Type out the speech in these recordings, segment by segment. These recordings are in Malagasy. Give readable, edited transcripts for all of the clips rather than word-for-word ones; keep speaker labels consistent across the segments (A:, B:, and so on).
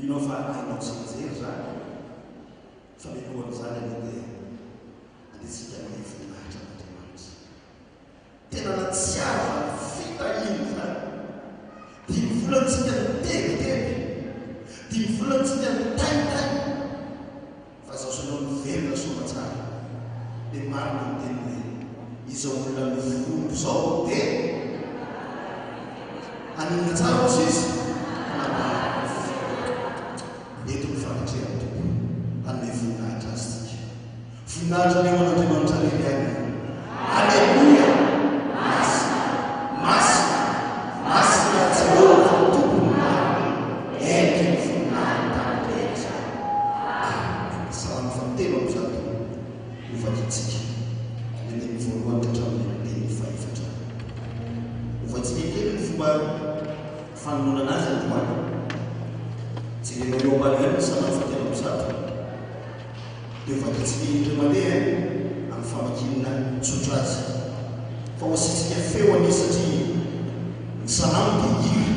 A: Mino fa hainao tsinjery zany fa milohany zany aloha hoe andesika amin'ny voninahitra n'Andriamanitra. Tena natsiava fitahiny zany. Dimy volantsika mitegitely, dimy volantsika mitaitay. Fa zaho sonao miverina soa tsara. Dia marina ny teny hoe izao olona mifombo zao dia anina tsara ozy izy. Eto ny fagnatreha tompoko anome voninahitra azy tsika. Voninahitra ny an'Andriamanitra leliany. Alleluia! Masina Jehova tompon'ny ety ny voninahitra rehetra. Salamo fahatelo amby zato no vakitsika. Ny andimy voalohany hatramin'ny andimy faefatra. Ho vatsika kely ny fomba fanomana azy androany. Tsy dia eo ambany ny salamo fahatelo amby zato. Dia vakitsika indray mandeha amin'ny famakinana tsotra azy. Fa ho asitsika feo any satria ny salamo dia hira.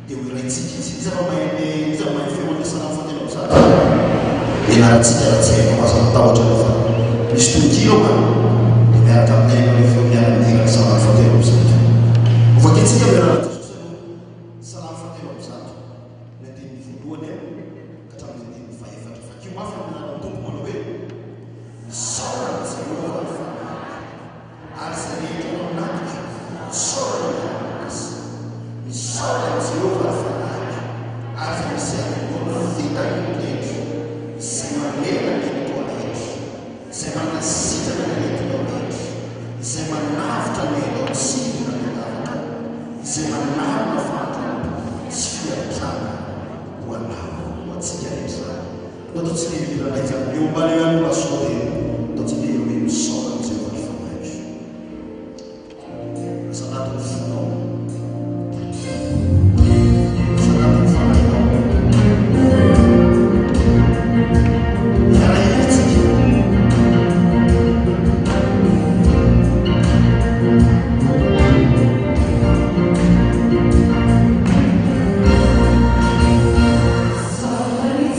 A: Dia ho iraitsika izy. Iza mahay feo any salamo fahatelo amby zato. Ianarantsika raha tsy hainao aza matahotra rehefa misy tonkilo ka dia miaraka aminay ianao rehefa miara-midira ny salamo fahatelo amby zato. Ho vakitsika miarana salamo fahatelo amby zato. Ny andimy voalohany ka hatramin'ny andimy faefatra. Fa kio mafy amin'ny anarana tompo manao hoe misaorana Jehova ny fanahy ary izay rehetra ao anatika misaorana ny amakasy. Misaorana Jehova ny fanahy ary izay misy haingona vita iny rehetra izay manena ny tao rehetra, izay manasitrana ny rehetra rehetra, izay manavitra ny ao sidina ny lavaka, izay manarina fahatrana sy fiatrana ho anao ho antsika rehetra. No ataontsika hira raika eo ambany eo ihany masoa dia ataontsika eo hoe misaorana Jehova ny fanahy. Sanatiny fonao, sanatiny fanahinao.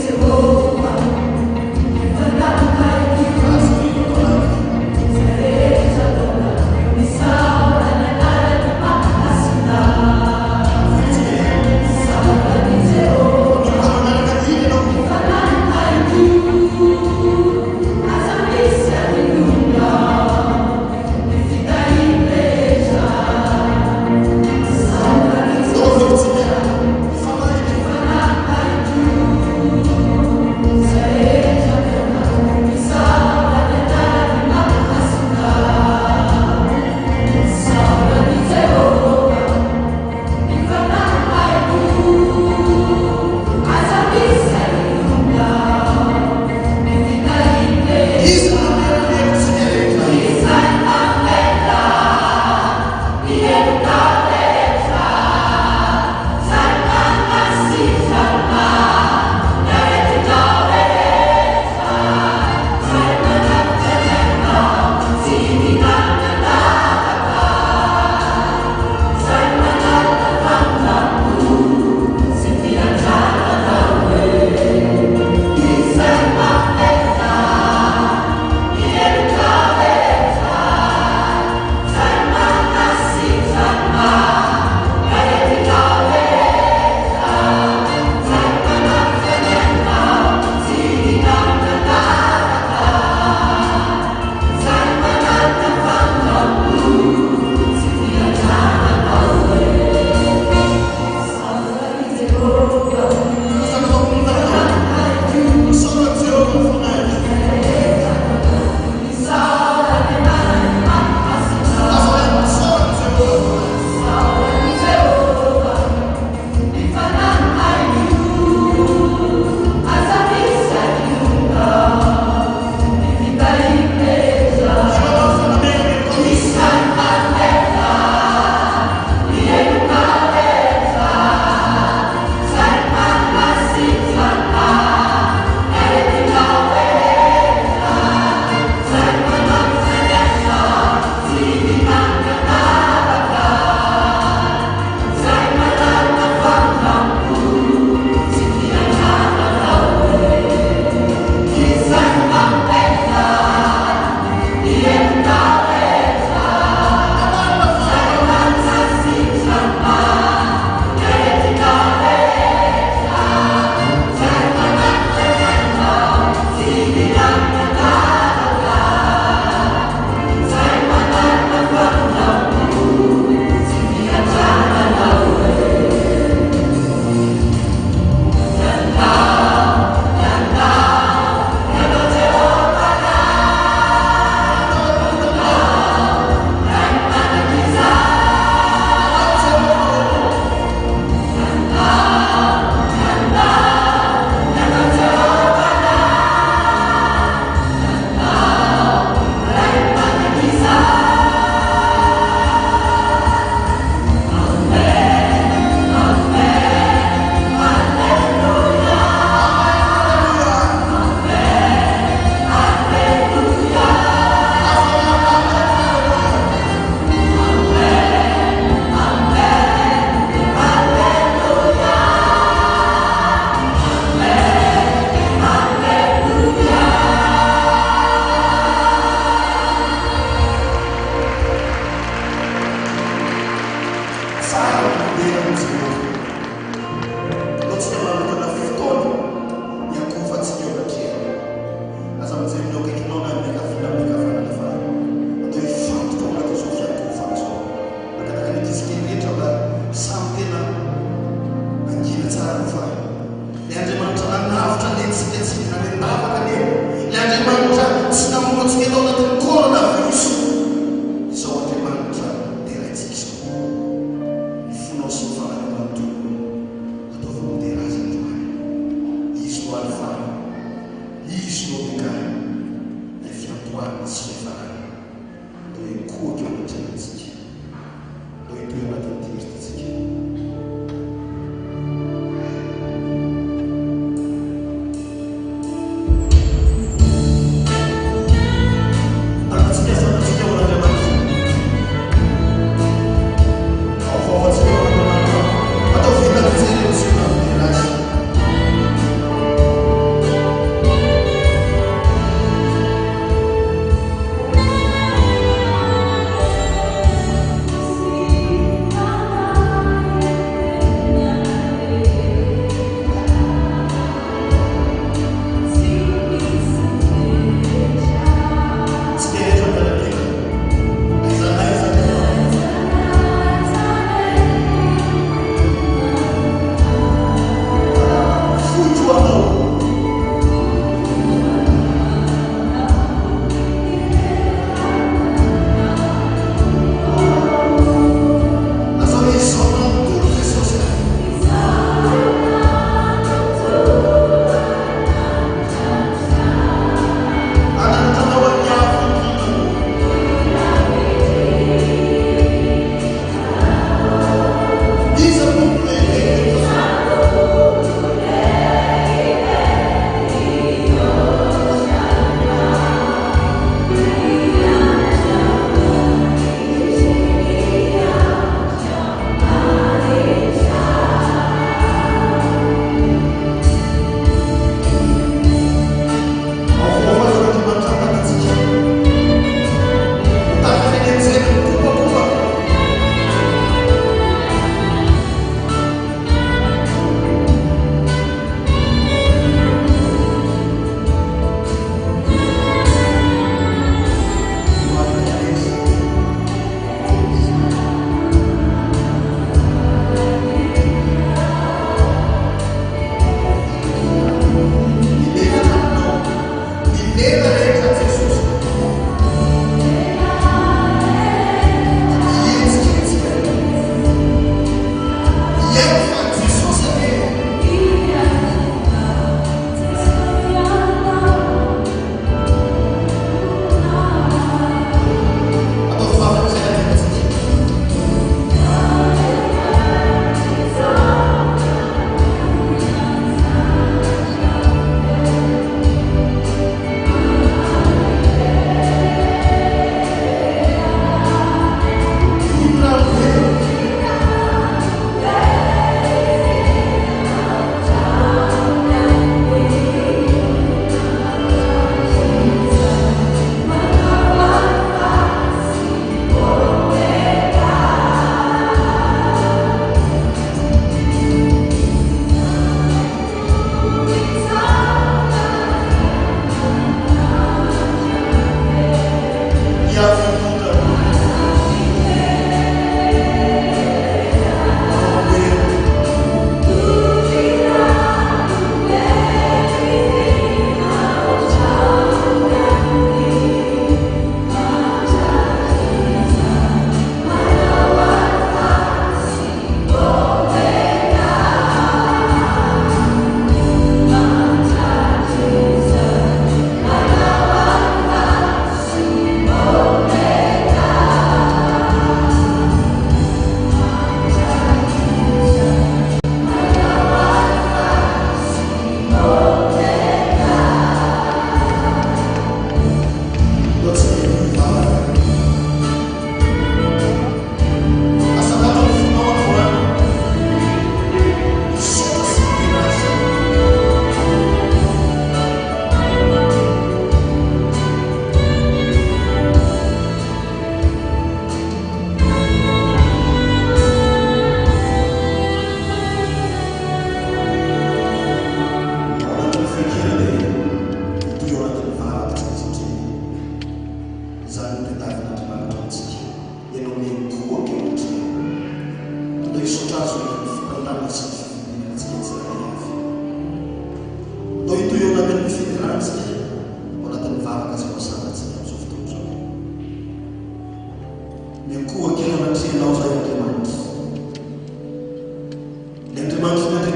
B: Jehovah,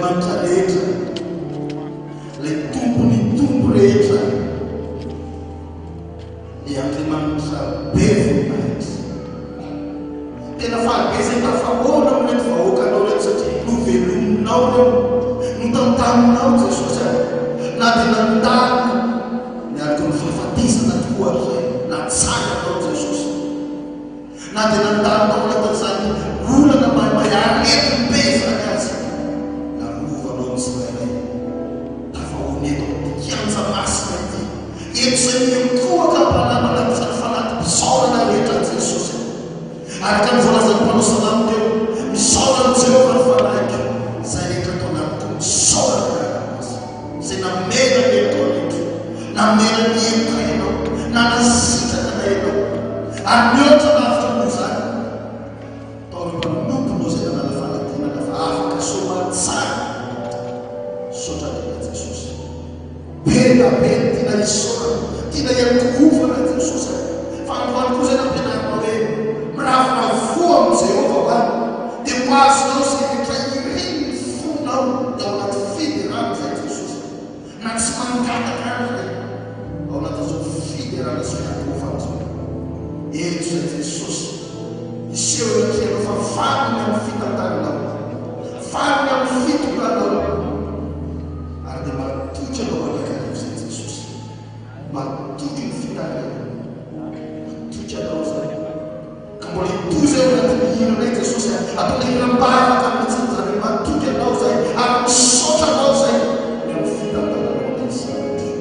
A: Andriamanitra rehetra, ilay tompony tompo rehetra, ny Andriamanitra be voninahitra. Tena fahabe izay tafahoana amin'ilay vahoakanao reto satria novelominao reo, notantaninao Jesosy na dia nandalo miaraka ny fahafatizana tokoa izay natsainatao Jesosy, na dia nandalo tao anatin'izany olana maharetina be izany azy, nanovanao ny tsirairay tafahoana eto amin'ny kianja masina ity, eto izay mikoaka mpanama anatin'izany fanaty-pisaorana rehetra Jesosy. Araka ny voalazan'ny mpanao salamo teo, misaorana Jehovah ny fanahiky, izay rehetra atao anatiko misaorana miaraka izay namena ny eto rehetra, namena ny eto ianao, na nasitraka na ianao, ary mihoatra lavitra moa izany. Tao ry mpanomponao izay nanala fanadinana fa afaka somary tsara, saotra tena Jesosy. Bena be tiana isaorana, tiana iankovana Jesosy. Fa androany koa izay nampianarina hoe miravina voa amin'ny Jehovah hoany, dia hoazonao izay rehetra ireny ny fonao dia ao anaty fiderana izay Jesosy, na tsy mangataka ary ao anatin'izao fiderana sy fiangovana izao. Eto izay Jesosy iseho ekenao fa valiny amin'ny fitantaninao, valiny amin'ny fitokranao, ary dia matotry anao manakana izay Jesosy, matotry ny fitantanao, matotry anao izay. Ka mbola itozy ao anatin'ny hino ilay Jesosy, ataonao hinam-bavaka mihitsy izany, matotry anao izay, ary misaotra anao izay ny amin'ny fitantanao ny zavatra.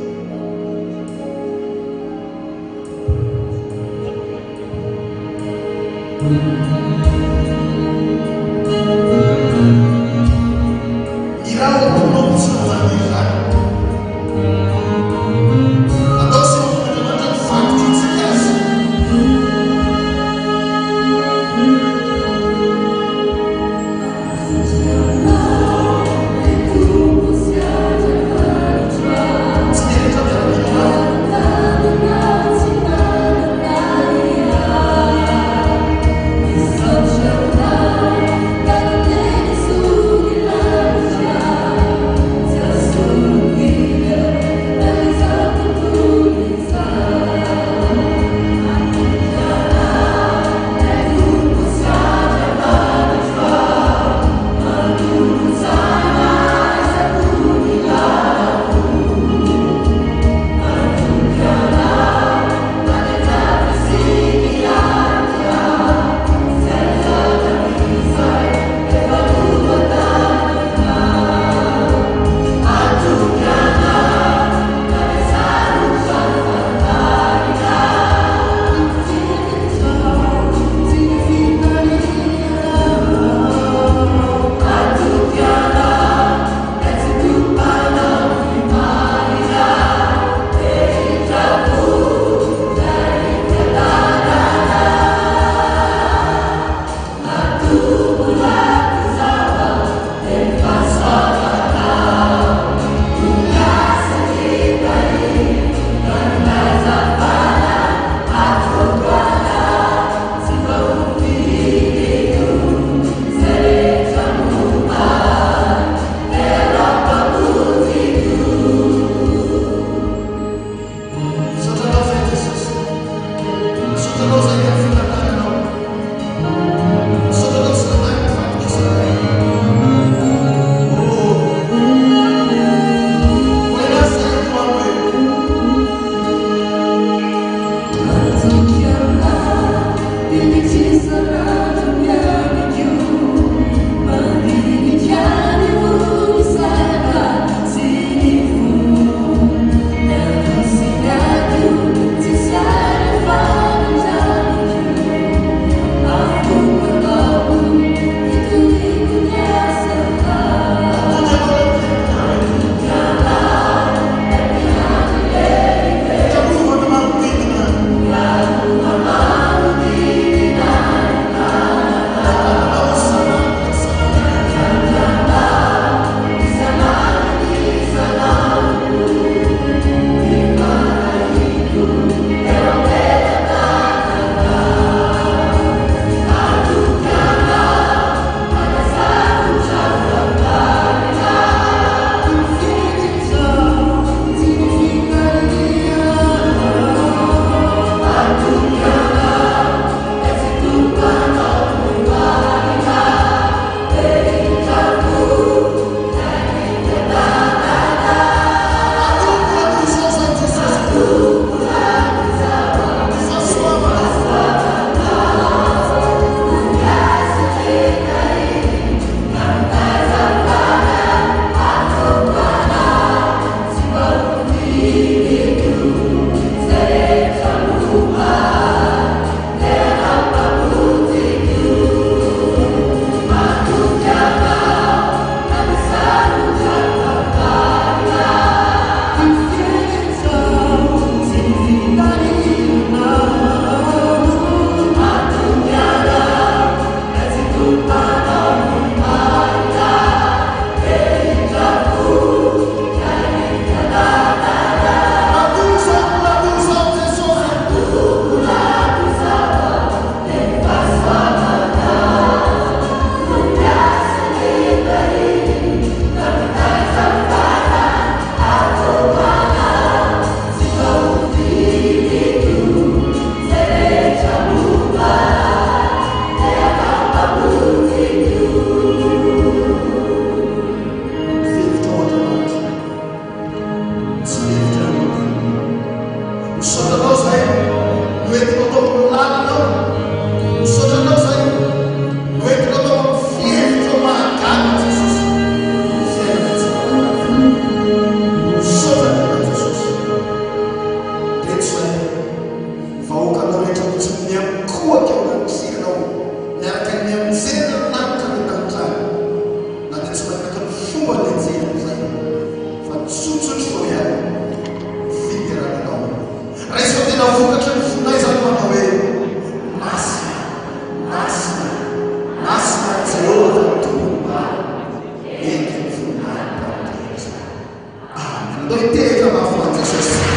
A: iteza amafuta Yesu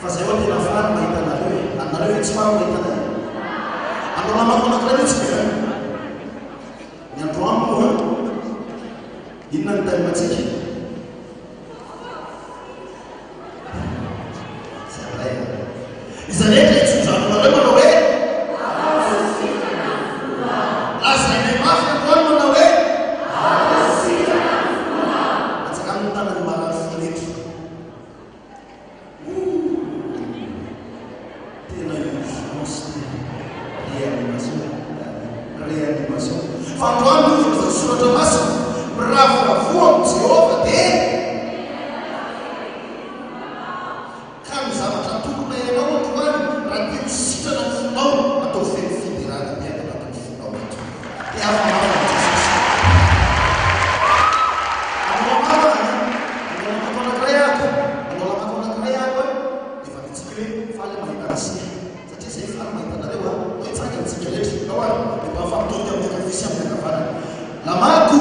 A: fazer uma vida fora da internet, a nada de falar da internet. Agora uma coisa que eu disse, minha tua e não tem mais aqui. Isso aí é isso, já não é mais não é? Asa nem mais não é? Mas a não está na balança direito. Reanimação. Falando de sua tomação, brava, voa, se ouve até. Camisa, tá tudo bem, não é claro. Para que se não final, a tua fé virada, bem, a tua final. É a palavra de Jesus. Agora na criada, e vai dizer, fala mais assim. Você diz, fala mais da lewa, vai fazer esse que não é. Todo dia eu fiz sempre na vara. Lamaku.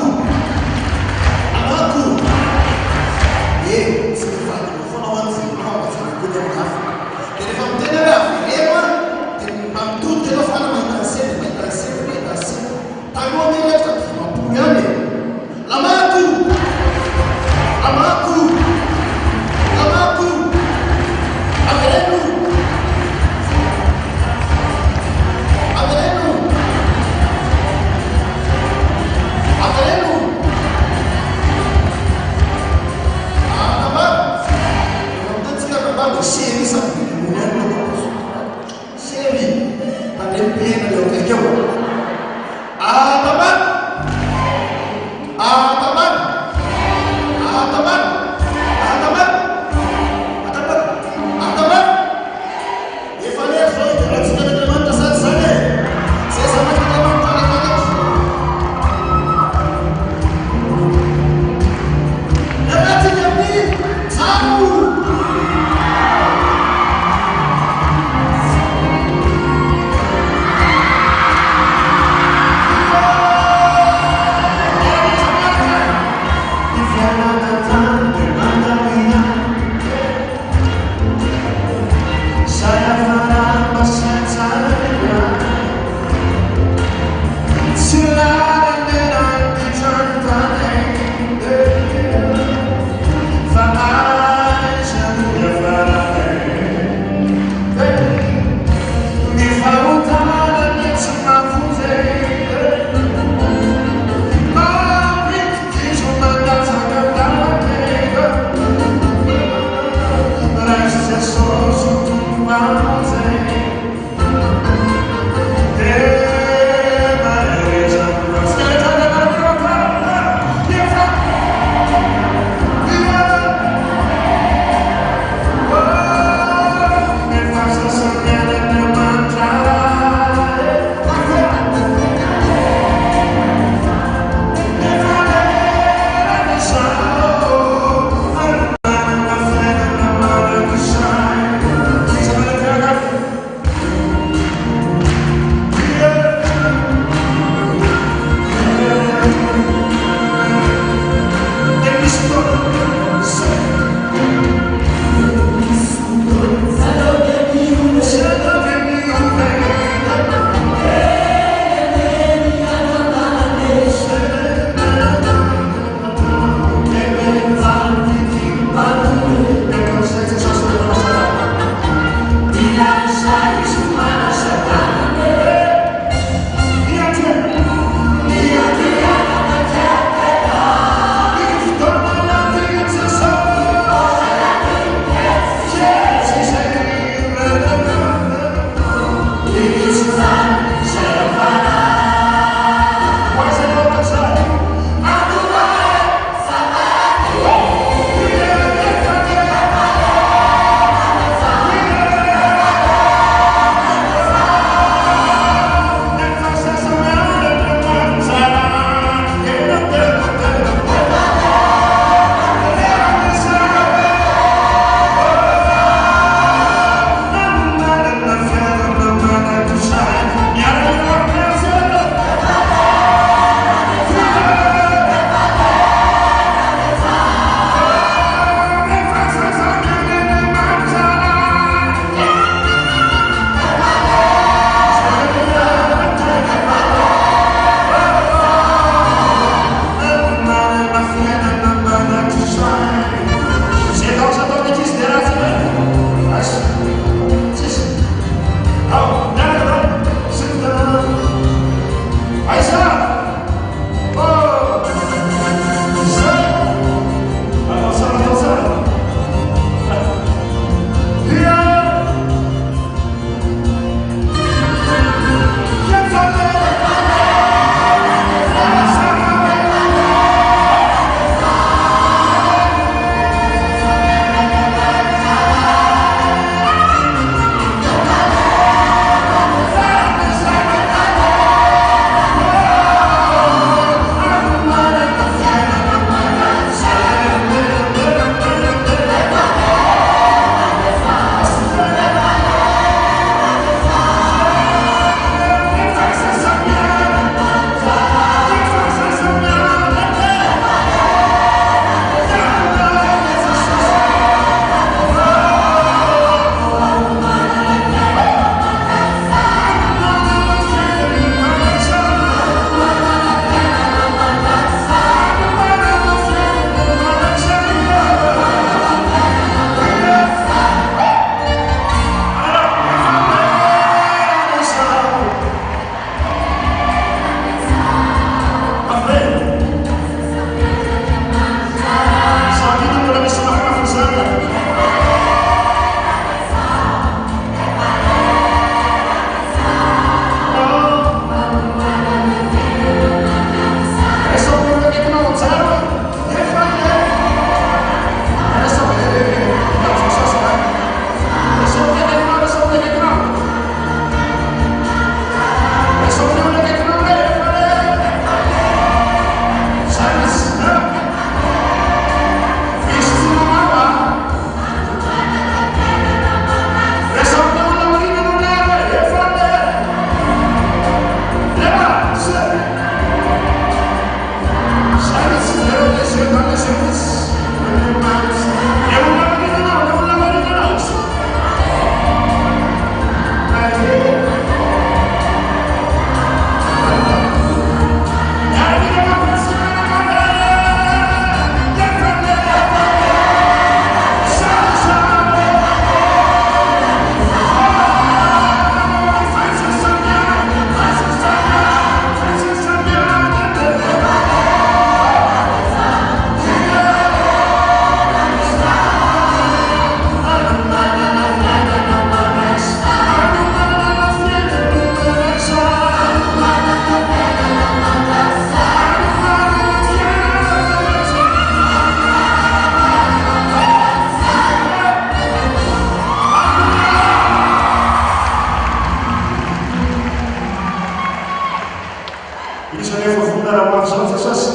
A: Izy rehefa vola raha mafy zao fa sasy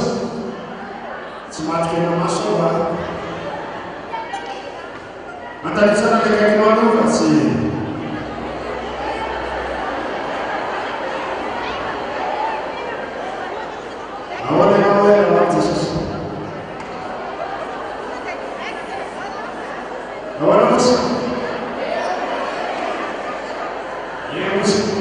A: tsy maty kena maso va antany tsara le kaikinao aloha fa tsy ahoana ianao hoe raha mafy sasy ahoana mosy mosy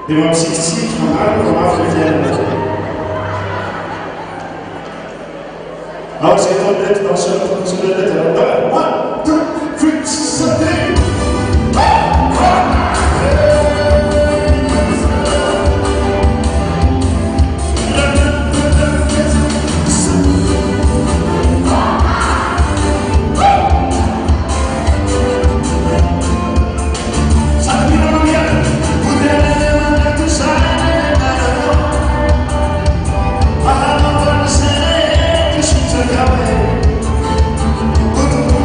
B: Det var 10 fra Marken kom af til fjerne. Og så er det lidt, og så er det lidt, og der 1, 2, 3, Sunday!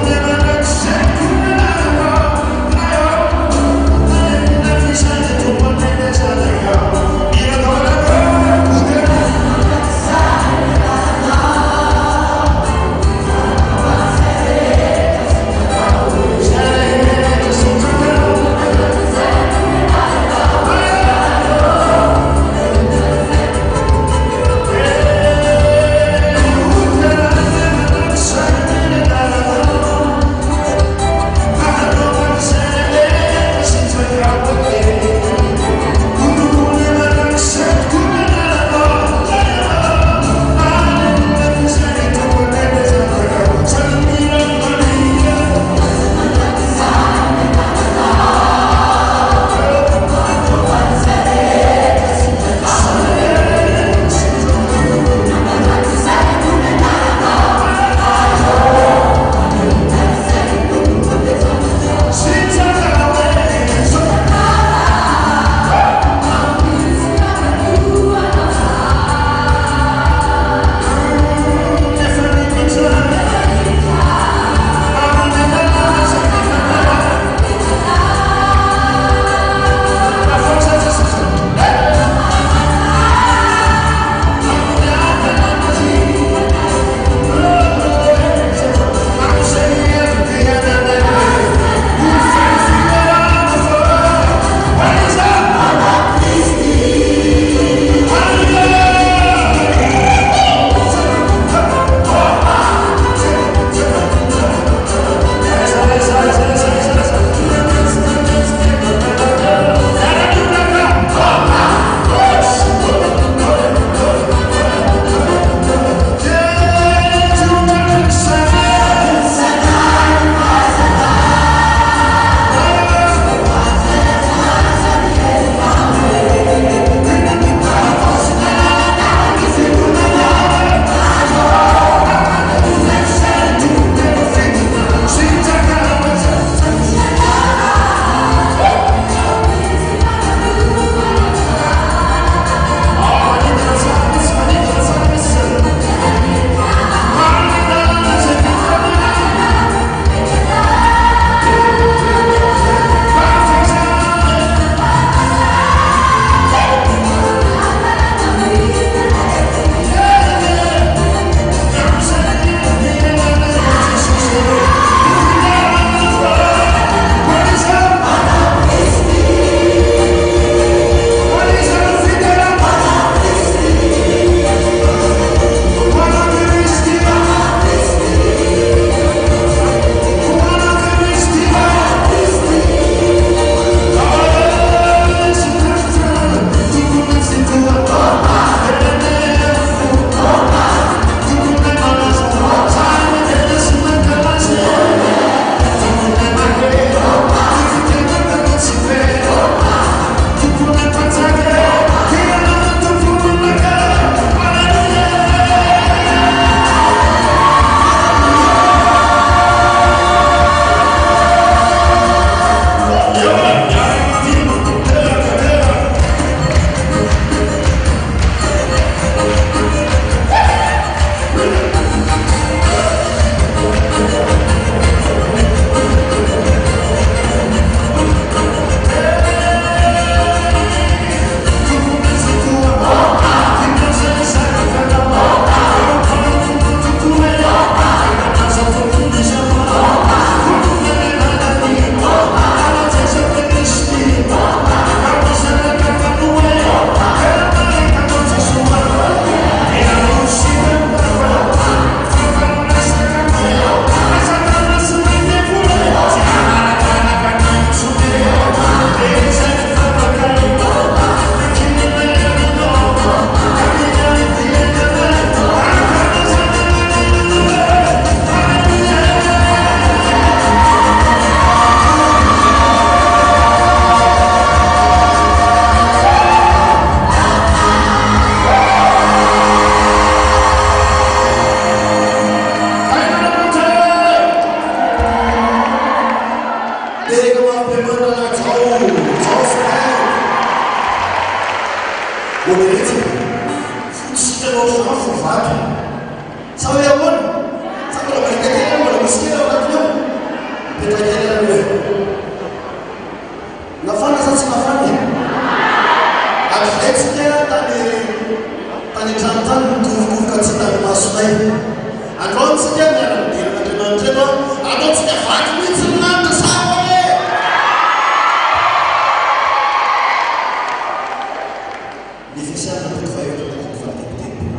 C: Never
A: Omelete, futsitranao fafo vato. Sa hoe ahoana? Sa mbola mahita kely mbola misy kely ao anatiny ao. Petra kely any hoe. Nafana sa tsy nafana? Atretsika tany an-trano mikovokovoka tsy tany masonay. Androantsika miara-midelana Andriamanitra eto ataontsika vaky mihitsy ny lanitra sa hoe. Efesiana toko fahaefatra toko fahatelo.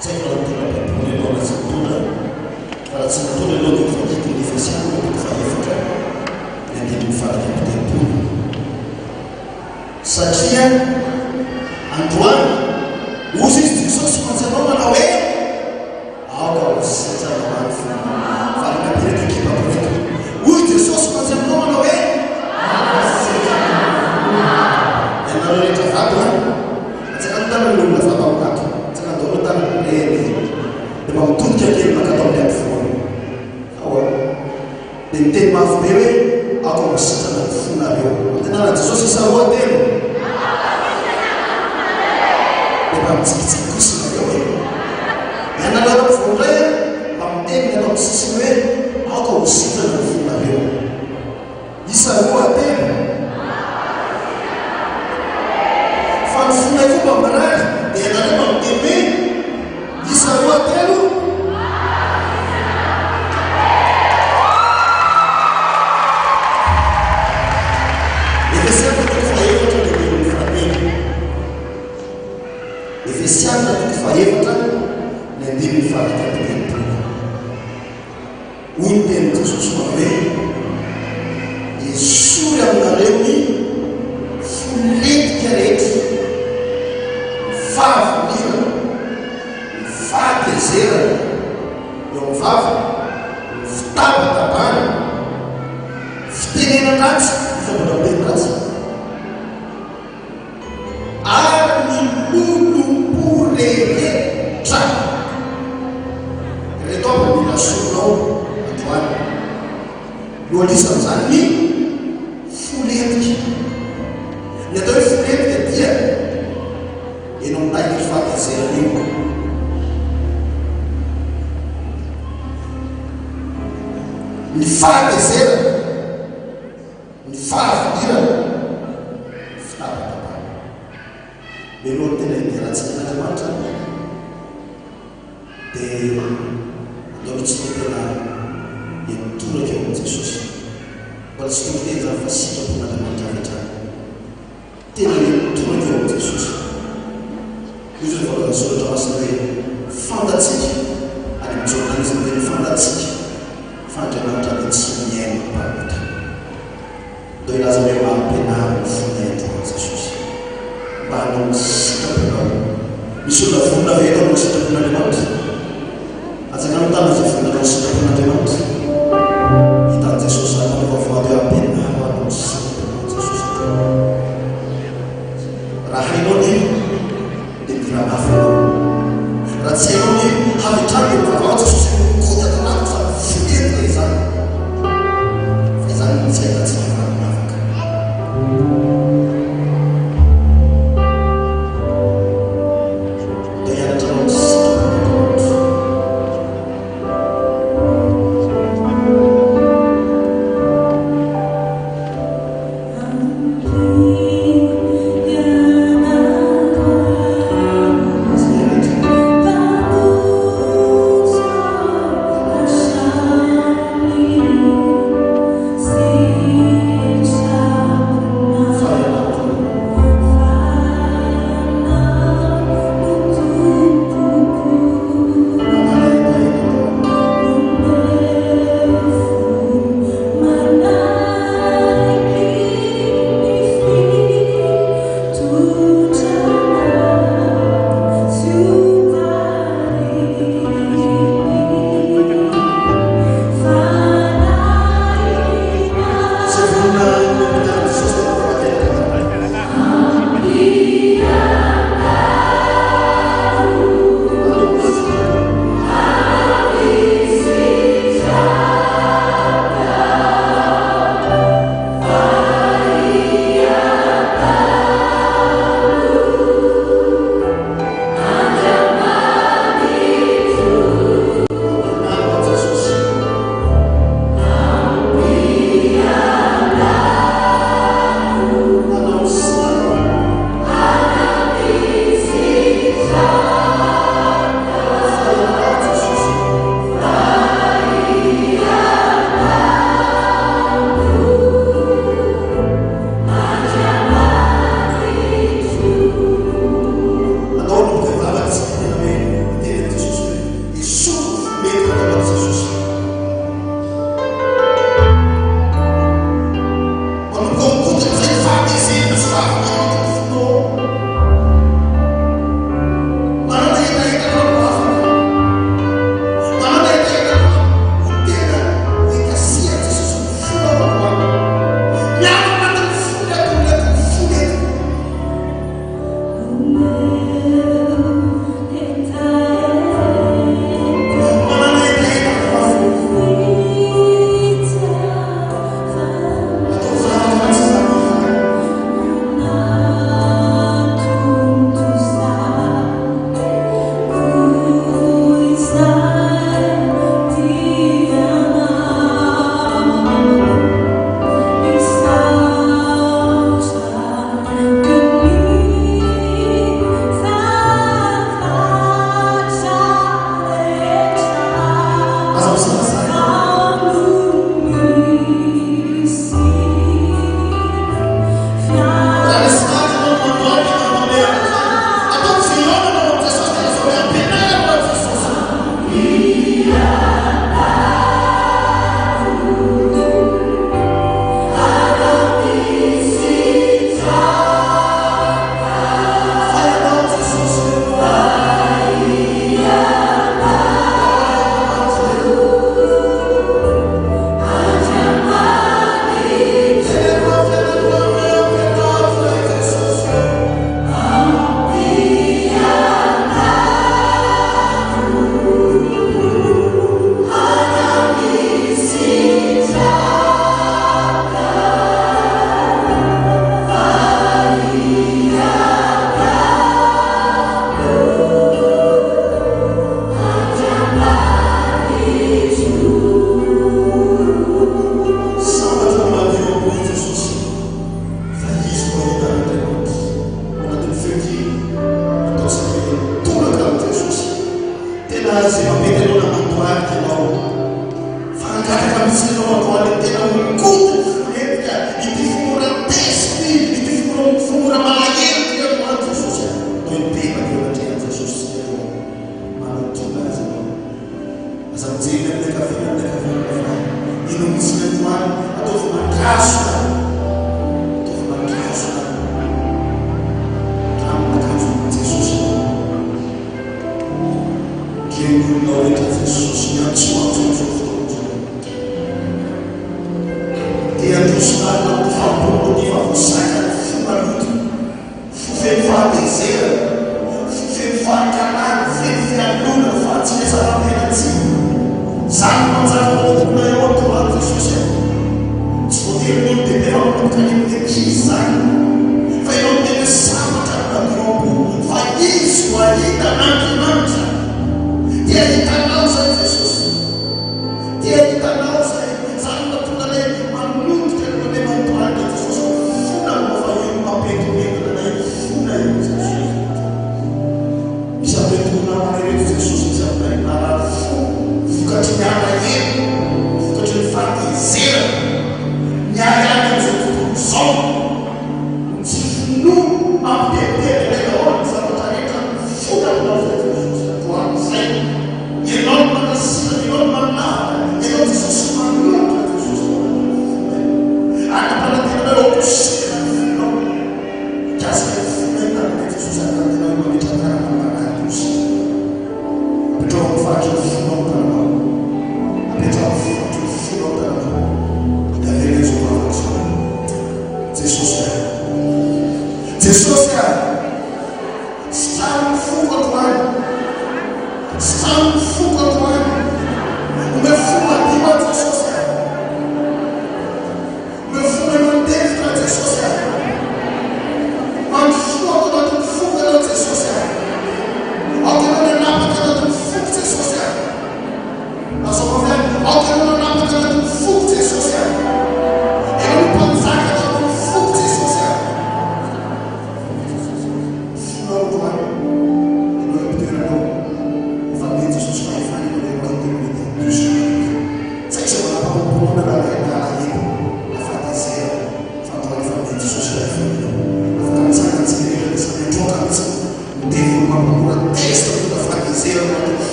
A: Tsy haiko raha mitondra Baiboly ianao na tsy mitondra. Fa raha tsy mitondra ianao dia mifankity ny Efesiana toko fahaefatra ny andininy fahatelo. Satria androany ozy izy Jesosy manjanao manao hoe aoka sitranao farinapiraka ekipaporeka. Ozy Jesosy manjanao manao hoe ianareo rehetra vato tsaka notana ny olona vato ao vato tsaka ndao notana dia mba mitodika kely makatao amin'ny ampovoany ao dia miteny mafy be hoe aoka misitrana ny fonareo. Tenana Jesosy isa roa telo dia mba mitsikitsika kosina eo e. Ianareo voandray mba miteny atao amin'ny sisiny hoe aoka misitrana ny fonareo. Isa roa telo fa ny fonay fomba marary dia ianareo mba miteny hoe isa roa telo. Efesiana toko fahaefatra ny andininy fahatelo. Hoy ny teny Jesosy manao hoe esory aminareo ny foletika rehetra, fahavolirana, fahatezerana eo amin'ny vava, fitabatabana, fitenenan-dratsy, fifambolam-teny-dratsy, ary ny lolompo rehetra. Reto aby mila soronao androany. Loalisan'izany ny foletika. Ny atao hoe foletika dia ianao mitahiry fahatezerana io. Ny fahatezerana, ny fahavolirana, fitabatabana. Beloha tena hidirantsika n'Andriamanitra dia andao tsy tena hitoraka eo amin'i Jesosy. Mbola tsy tonga teny zany fa sitrapon'Andriamanitra rehetrany. Tena hitoraka eo amin'i Jesosy. Io zay voalohany soratra masina hoe fantatsika any amin'ny journalisme dia fantatsika fa Andriamanitra dia tsy miaina mpanota. Dao ilaza hoe mampianary ny fonay androany Jesosy. Mba hanao ny sitraponao. Misy olona vonona hoe hanao ny sitrapon'Andriamanitra. Atsakano tany izay vonanao ny sitrapon'Andriamanitra. Hitan'i Jesosy hanao vavovavy eo ampianary hanao ny sitraponao Jesosy. Raha hainao ny dia midira mafy anao. Raha tsy hainao ny havitrany dia vavao Jesosy kodaka lafo fa foletika izany. Fa izany tsy hahitantsika vaninavaka.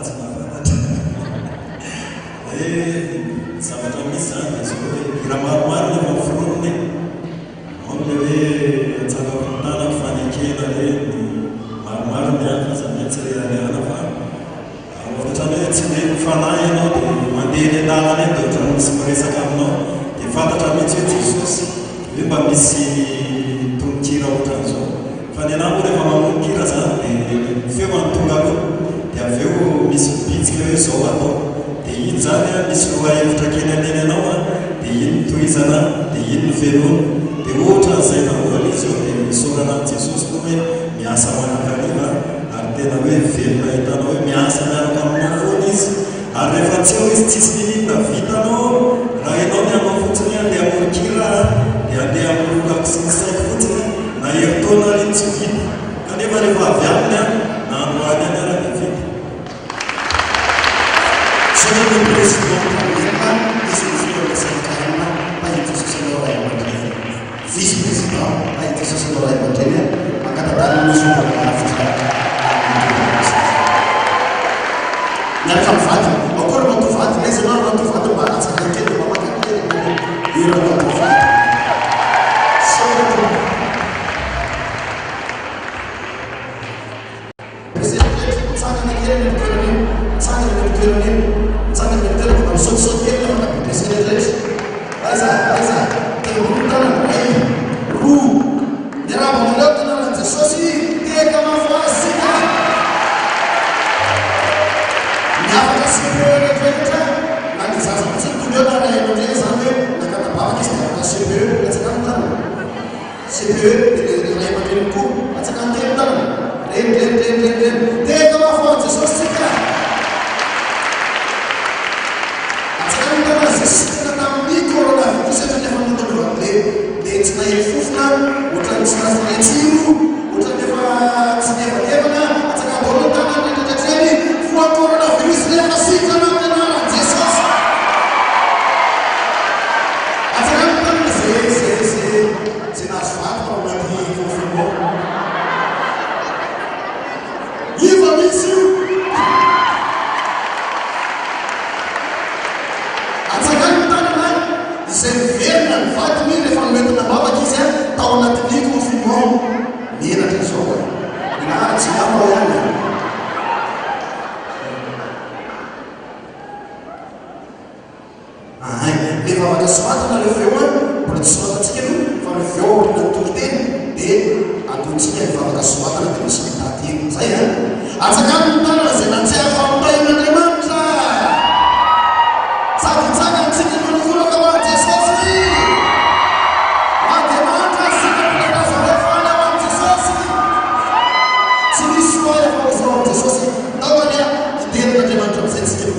B: tsy mahafanatra. Zavatra misy zany izy hoe hira maromaro nefa miforonony ao le hoe atsaka-pontana fanekena reny maromaro mihafa za maintsy reharehana fa ohatrany hoe tsy le mifanahy ianao dia mandeha ny lalana eny dia ohatrany misy miresaka aminao dia fantatra mihitsy hoe Jesosy hoe mba misy tononkira ohatran'izao. Fa ny anahy moa rehefa mamonon-kira zany dia feo anotonga aloha dia avy eo misy mibitsika hoe zao atao dia iny zany misy loha hevitra kely aneny anao dia iny tohizana dia iny ny velona dia ohatran'izay namoana izy eo dia misaorana an' Jesosy koa hoe miasa manakariva ary tena hoe velona hitanao hoe miasa miaraka aminao foana izy ary rehefa tsy eo izy tsisy minina vitanao raha ianao ny anao fotsiny andeha amonon-kira dia andeha amolokako sy ny saiko fotsiny na heritaona iny tsy vita kanefa rehefa avy aminy na androany any ara dia vita.
A: Sono le presidente America e sul figlio del Sancarena, ma in questo sono la Madrid. Vice presidente, ma in questo sono la Madrid, ma cada anno non sono la Madrid. Nel fatto, ancora molto fatto, mese non molto fatto, ma la sarà anche ma magari io non molto fatto. Presidente, sanno che chiede il sangat betul kalau sosok dia kalau nak presiden Aiza terbuka lagi dia menolak dengan sesuatu dia kama fasi dia kasih dia kerja nanti saya masih tujuan ada yang dia sampai nak kata apa kita kasih dia sekarang tahu sebab dia lain macamku sekarang dia tahu dia kama fasi sesuatu it's my fufna, what I'm saying to you, what I'm never, it's a couple of times to the training, for coronavirus, never see Jesus. I said, it's not fat or not here for more. You miss you. I said, he said, Vietnam, fight me if I'm going to baba kisa taona tini confinement ni na tsoa na tsama yana le va da swata na le feu por swata tsikelu fa le feu na tutte e atutia fa da swata na tsikati saya atsakan tana se na tsia fa mbai na le manza tsaka tsikelu ni fula ka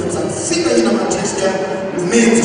A: Jesus fica aí na matriz, no meio de